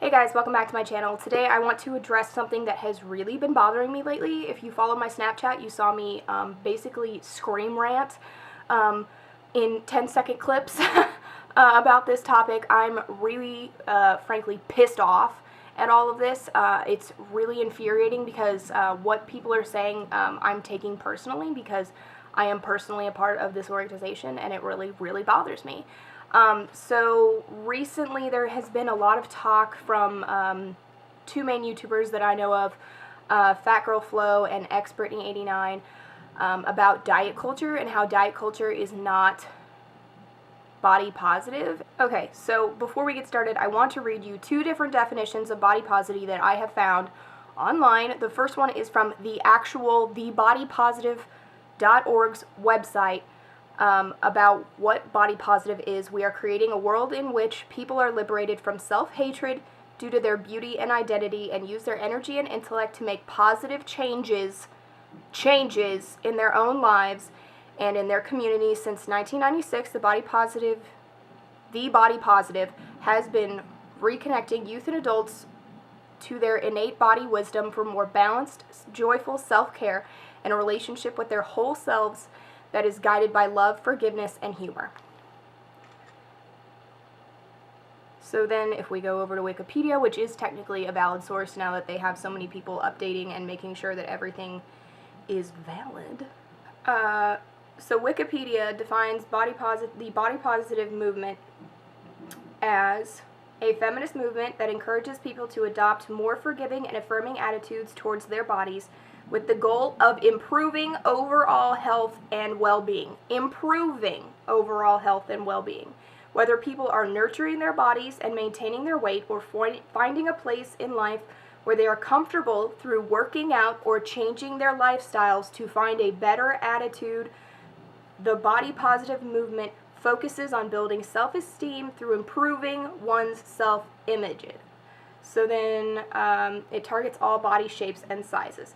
Hey guys, welcome back to my channel. Today I want to address something that has really been bothering me lately. If you follow my Snapchat, you saw me basically scream rant in 10-second clips about this topic. I'm really, frankly, pissed off at all of this. It's really infuriating because what people are saying I'm taking personally because I am personally a part of this organization, and it really, really bothers me. So recently there has been a lot of talk from two main YouTubers that I know of, Fat Girl Flo and xBritney89, about diet culture and how diet culture is not body positive. Okay, so before we get started, I want to read you two different definitions of body positivity that I have found online. The first one is from the actual thebodypositive.org's website. About what body positive is. We are creating a world in which people are liberated from self-hatred due to their beauty and identity and use their energy and intellect to make positive changes in their own lives and in their communities. Since 1996, the body positive has been reconnecting youth and adults to their innate body wisdom for more balanced, joyful self-care and a relationship with their whole selves that is guided by love, forgiveness, and humor. So then if we go over to Wikipedia, which is technically a valid source now that they have so many people updating and making sure that everything is valid. So Wikipedia defines the body positive movement as a feminist movement that encourages people to adopt more forgiving and affirming attitudes towards their bodies with the goal of improving overall health and well-being. Improving overall health and well-being. Whether people are nurturing their bodies and maintaining their weight or finding a place in life where they are comfortable through working out or changing their lifestyles to find a better attitude, the body positive movement focuses on building self-esteem through improving one's self-image. So then it targets all body shapes and sizes.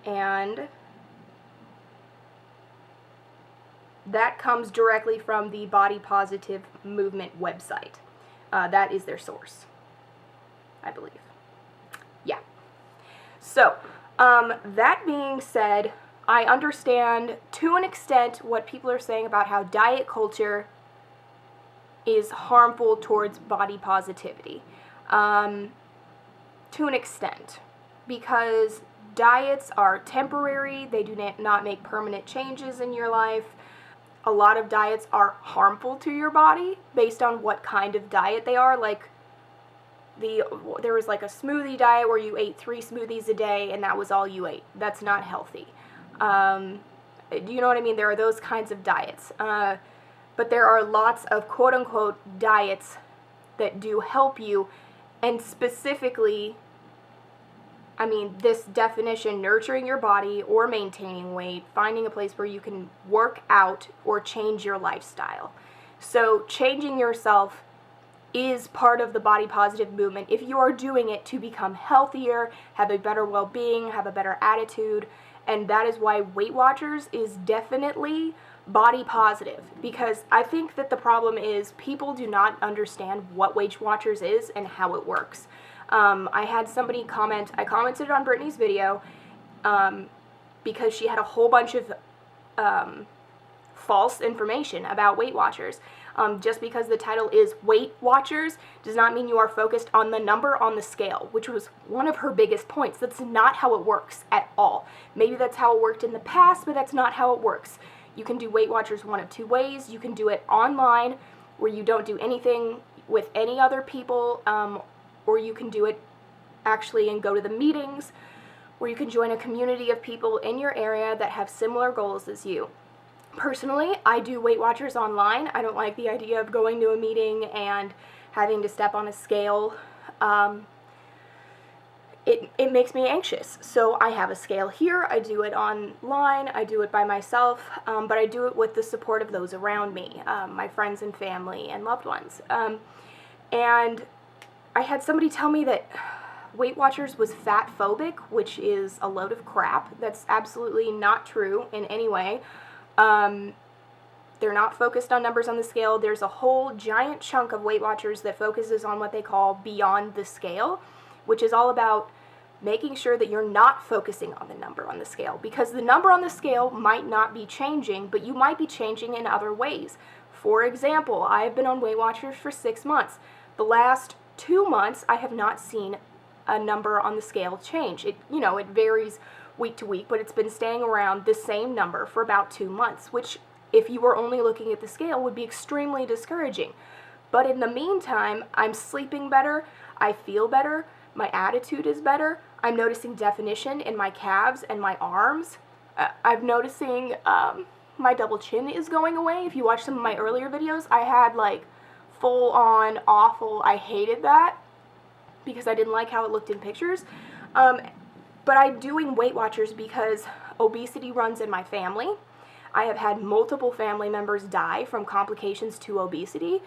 And that comes directly from the Body Positive Movement website. That is their source, I believe. Yeah. So, that being said, I understand to an extent what people are saying about how diet culture is harmful towards body positivity. To an extent. Because diets are temporary, they do not make permanent changes in your life. A lot of diets are harmful to your body based on what kind of diet they are. Like, there was like a smoothie diet where you ate 3 smoothies a day and that was all you ate. That's not healthy. Do you know what I mean? There are those kinds of diets. But there are lots of quote-unquote diets that do help you, and specifically, I mean, this definition, nurturing your body or maintaining weight, finding a place where you can work out or change your lifestyle. So changing yourself is part of the body positive movement if you are doing it to become healthier, have a better well-being, have a better attitude, and that is why Weight Watchers is definitely body positive, because I think that the problem is people do not understand what Weight Watchers is and how it works. I had somebody comment, I commented on Brittany's video because she had a whole bunch of false information about Weight Watchers. Just because the title is Weight Watchers does not mean you are focused on the number on the scale, which was one of her biggest points. That's not how it works at all. Maybe that's how it worked in the past, but that's not how it works. You can do Weight Watchers one of two ways. You can do it online, where you don't do anything with any other people, or you can do it actually and go to the meetings, where you can join a community of people in your area that have similar goals as you. Personally, I do Weight Watchers online. I don't like the idea of going to a meeting and having to step on a scale. It makes me anxious. So I have a scale here. I do it online. I do it by myself, but I do it with the support of those around me, my friends and family and loved ones. And I had somebody tell me that Weight Watchers was fat phobic, which is a load of crap. That's absolutely not true in any way. They're not focused on numbers on the scale. There's a whole giant chunk of Weight Watchers that focuses on what they call beyond the scale, which is all about making sure that you're not focusing on the number on the scale, because the number on the scale might not be changing, but you might be changing in other ways. For example, I have been on Weight Watchers for 6 months. The last 2 months, I have not seen a number on the scale change. It varies week to week, but it's been staying around the same number for about 2 months, which, if you were only looking at the scale, would be extremely discouraging. But in the meantime, I'm sleeping better, I feel better, my attitude is better, I'm noticing definition in my calves and my arms. I'm noticing my double chin is going away. If you watch some of my earlier videos, I had like full on awful, I hated that because I didn't like how it looked in pictures. But I'm doing Weight Watchers because obesity runs in my family. I have had multiple family members die from complications to obesity,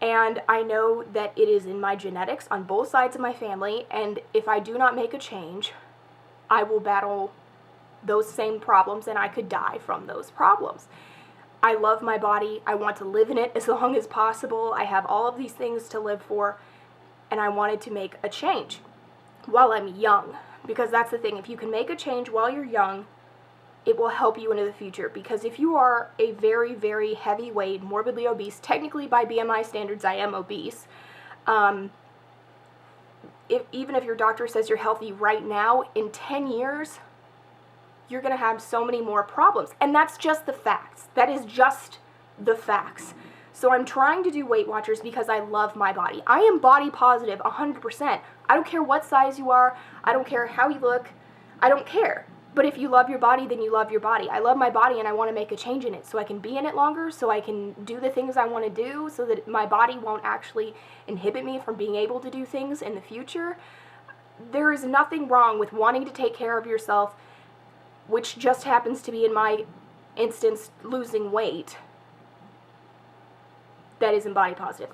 and I know that it is in my genetics on both sides of my family, and if I do not make a change, I will battle those same problems and I could die from those problems. I love my body. I want to live in it as long as possible. I have all of these things to live for, and I wanted to make a change while I'm young, because that's the thing. If you can make a change while you're young, it will help you into the future, because if you are a very, very heavyweight, morbidly obese, technically by BMI standards, I am obese, even if your doctor says you're healthy right now, in 10 years, you're going to have so many more problems. And that's just the facts. That is just the facts. So I'm trying to do Weight Watchers because I love my body. I am body positive 100%. I don't care what size you are. I don't care how you look. I don't care. But if you love your body, then you love your body. I love my body and I want to make a change in it so I can be in it longer, so I can do the things I want to do, so that my body won't actually inhibit me from being able to do things in the future. There is nothing wrong with wanting to take care of yourself, which just happens to be, in my instance, losing weight that isn't body positive.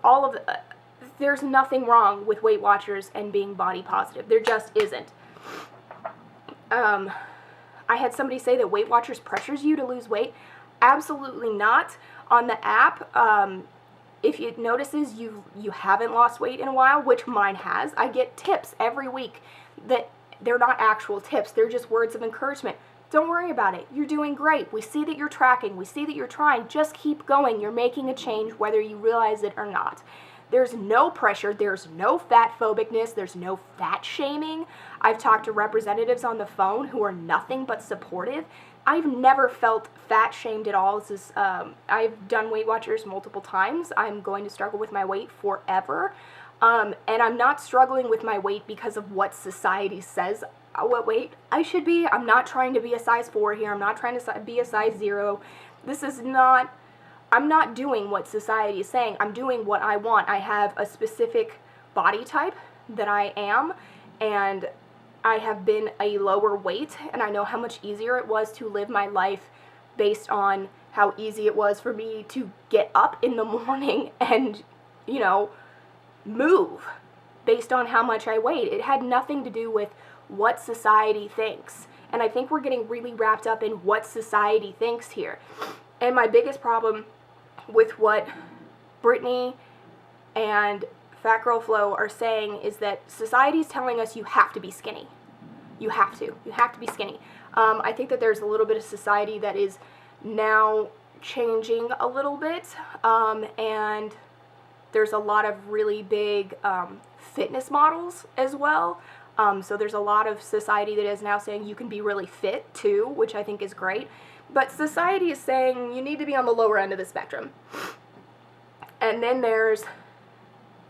There's nothing wrong with Weight Watchers and being body positive. There just isn't. I had somebody say that Weight Watchers pressures you to lose weight. Absolutely not. On the app, if it notices you haven't lost weight in a while, which mine has, I get tips every week that they're not actual tips. They're just words of encouragement. Don't worry about it. You're doing great. We see that you're tracking. We see that you're trying. Just keep going. You're making a change whether you realize it or not. There's no pressure. There's no fat phobicness. There's no fat shaming. I've talked to representatives on the phone who are nothing but supportive. I've never felt fat shamed at all. I've done Weight Watchers multiple times. I'm going to struggle with my weight forever. And I'm not struggling with my weight because of what society says what weight I should be. I'm not trying to be a size 4 here. I'm not trying to be a size 0. I'm not doing what society is saying. I'm doing what I want. I have a specific body type that I am, and I have been a lower weight, and I know how much easier it was to live my life based on how easy it was for me to get up in the morning and, move based on how much I weighed. It had nothing to do with what society thinks. And I think we're getting really wrapped up in what society thinks here. And my biggest problem with what Brittany and Fat Girl Flow are saying is that society is telling us you have to be skinny. You have to be skinny. I think that there's a little bit of society that is now changing a little bit, and there's a lot of really big fitness models as well. So there's a lot of society that is now saying you can be really fit too, which I think is great. But society is saying you need to be on the lower end of the spectrum. And then there's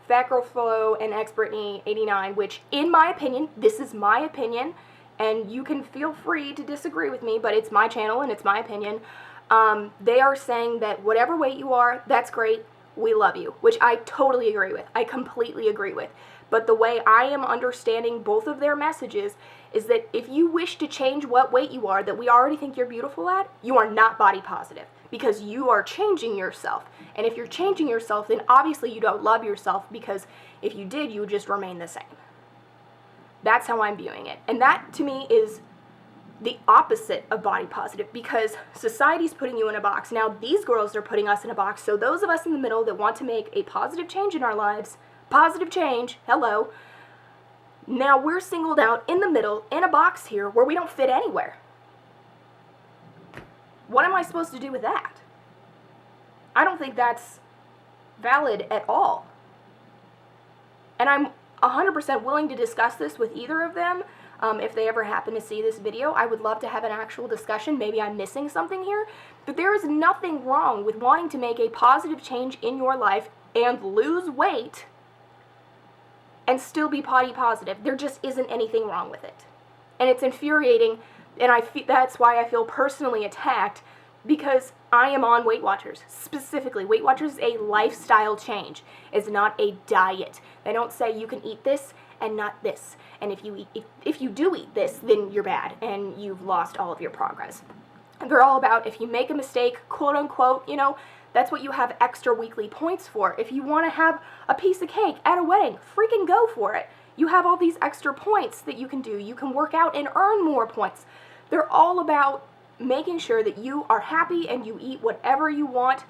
Fat Girl Flow and xBritney89, which, in my opinion, this is my opinion, and you can feel free to disagree with me, but it's my channel and it's my opinion. They are saying that whatever weight you are, that's great, we love you, which I totally agree with. I completely agree with. But the way I am understanding both of their messages is that if you wish to change what weight you are that we already think you're beautiful at, you are not body positive, because you are changing yourself. And if you're changing yourself, then obviously you don't love yourself, because if you did, you would just remain the same. That's how I'm viewing it. And that, to me, is the opposite of body positive, because society's putting you in a box. Now these girls are putting us in a box, so those of us in the middle that want to make a positive change in our lives, positive change, hello, now we're singled out in the middle in a box here where we don't fit anywhere. What am I supposed to do with that? I don't think that's valid at all. And I'm 100% willing to discuss this with either of them. If they ever happen to see this video, I would love to have an actual discussion. Maybe I'm missing something here. But there is nothing wrong with wanting to make a positive change in your life and lose weight and still be body positive. There just isn't anything wrong with it. And it's infuriating, and that's why I feel personally attacked, because I am on Weight Watchers. Specifically, Weight Watchers is a lifestyle change. It's not a diet. They don't say you can eat this and not this. And if you do eat this, then you're bad and you've lost all of your progress. And they're all about, if you make a mistake, quote unquote, you know, that's what you have extra weekly points for. If you want to have a piece of cake at a wedding, freaking go for it. You have all these extra points that you can do. You can work out and earn more points. They're all about making sure that you are happy and you eat whatever you want.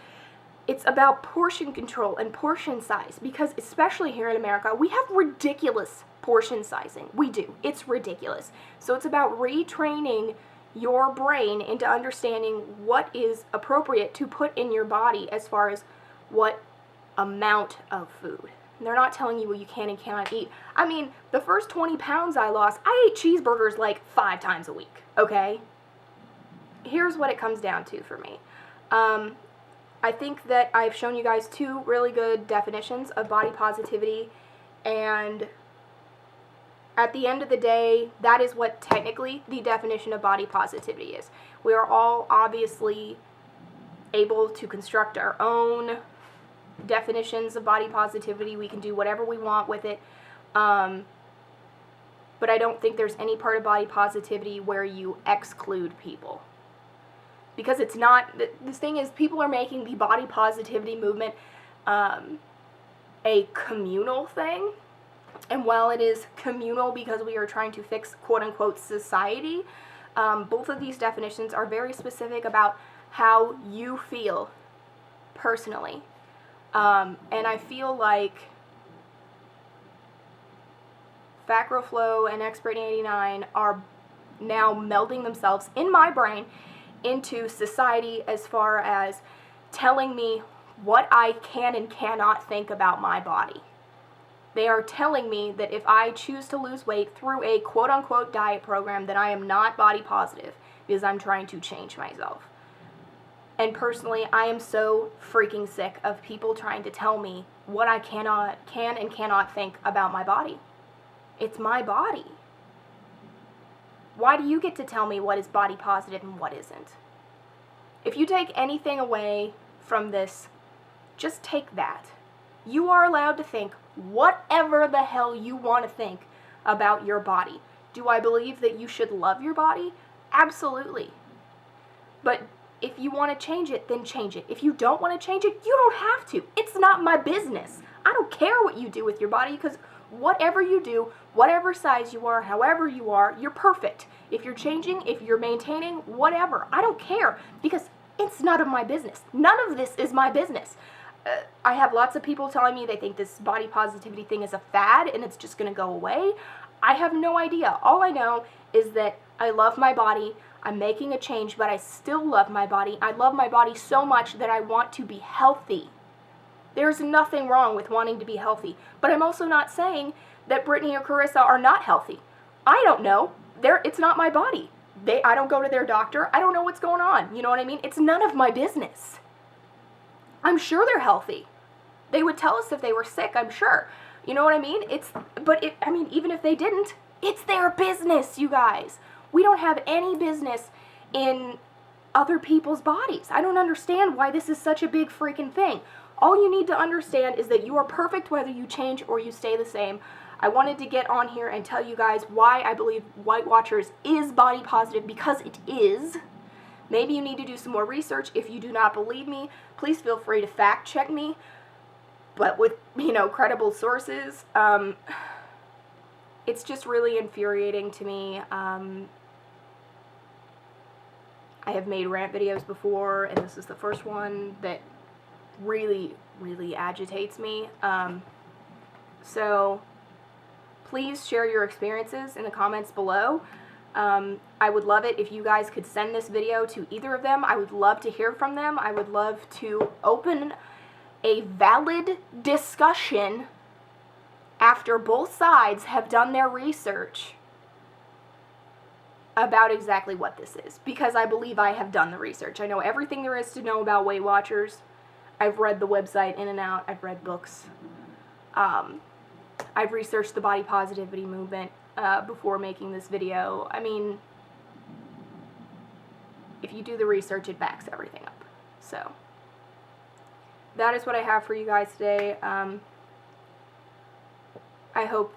It's about portion control and portion size, because especially here in America, we have ridiculous portion sizing. We do. It's ridiculous. So it's about retraining your brain into understanding what is appropriate to put in your body as far as what amount of food. And they're not telling you what you can and cannot eat. I mean, the first 20 pounds I lost, I ate cheeseburgers like 5 times a week, okay? Here's what it comes down to for me. I think that I've shown you guys 2 really good definitions of body positivity, and at the end of the day, that is what technically the definition of body positivity is. We are all obviously able to construct our own definitions of body positivity. We can do whatever we want with it. But I don't think there's any part of body positivity where you exclude people. Because it's not, the thing is, people are making the body positivity movement a communal thing. And while it is communal because we are trying to fix, quote-unquote, society, both of these definitions are very specific about how you feel personally. And I feel like FacroFlow and xBritney89 are now melding themselves in my brain into society as far as telling me what I can and cannot think about my body. They are telling me that if I choose to lose weight through a quote-unquote diet program, that I am not body positive because I'm trying to change myself. And personally, I am so freaking sick of people trying to tell me what I can and cannot think about my body. It's my body. Why do you get to tell me what is body positive and what isn't? If you take anything away from this, just take that. You are allowed to think whatever the hell you want to think about your body. Do I believe that you should love your body? Absolutely. But if you want to change it, then change it. If you don't want to change it, you don't have to. It's not my business. I don't care what you do with your body, because whatever you do, whatever size you are, however you are, you're perfect. If you're changing, if you're maintaining, whatever, I don't care, because it's none of my business. None of this is my business. I have lots of people telling me they think this body positivity thing is a fad and it's just going to go away. I have no idea. All I know is that I love my body. I'm making a change, but I still love my body. I love my body so much that I want to be healthy. There's nothing wrong with wanting to be healthy. But I'm also not saying that Brittany or Carissa are not healthy. I don't know. It's not my body. I don't go to their doctor. I don't know what's going on. You know what I mean? It's none of my business. I'm sure they're healthy. They would tell us if they were sick, I'm sure. You know what I mean? Even if they didn't, it's their business, you guys. We don't have any business in other people's bodies. I don't understand why this is such a big freaking thing. All you need to understand is that you are perfect whether you change or you stay the same. I wanted to get on here and tell you guys why I believe Weight Watchers is body positive, because it is. Maybe you need to do some more research. If you do not believe me, please feel free to fact check me, but with, credible sources. It's just really infuriating to me. I have made rant videos before, and this is the first one that really, really agitates me. So please share your experiences in the comments below. I would love it if you guys could send this video to either of them. I would love to hear from them. I would love to open a valid discussion after both sides have done their research about exactly what this is, because I believe I have done the research. I know everything there is to know about Weight Watchers. I've read the website in and out. I've read books. I've researched the body positivity movement before making this video. I mean, if you do the research, it backs everything up. So that is what I have for you guys today. I hope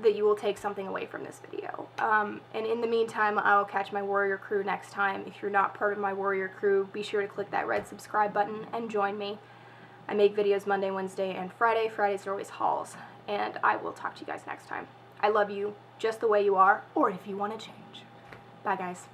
that you will take something away from this video. And in the meantime, I'll catch my warrior crew next time. If you're not part of my warrior crew, be sure to click that red subscribe button and join me. I make videos Monday, Wednesday, and Friday. Fridays are always hauls. And I will talk to you guys next time. I love you just the way you are, or if you want to change. Bye, guys.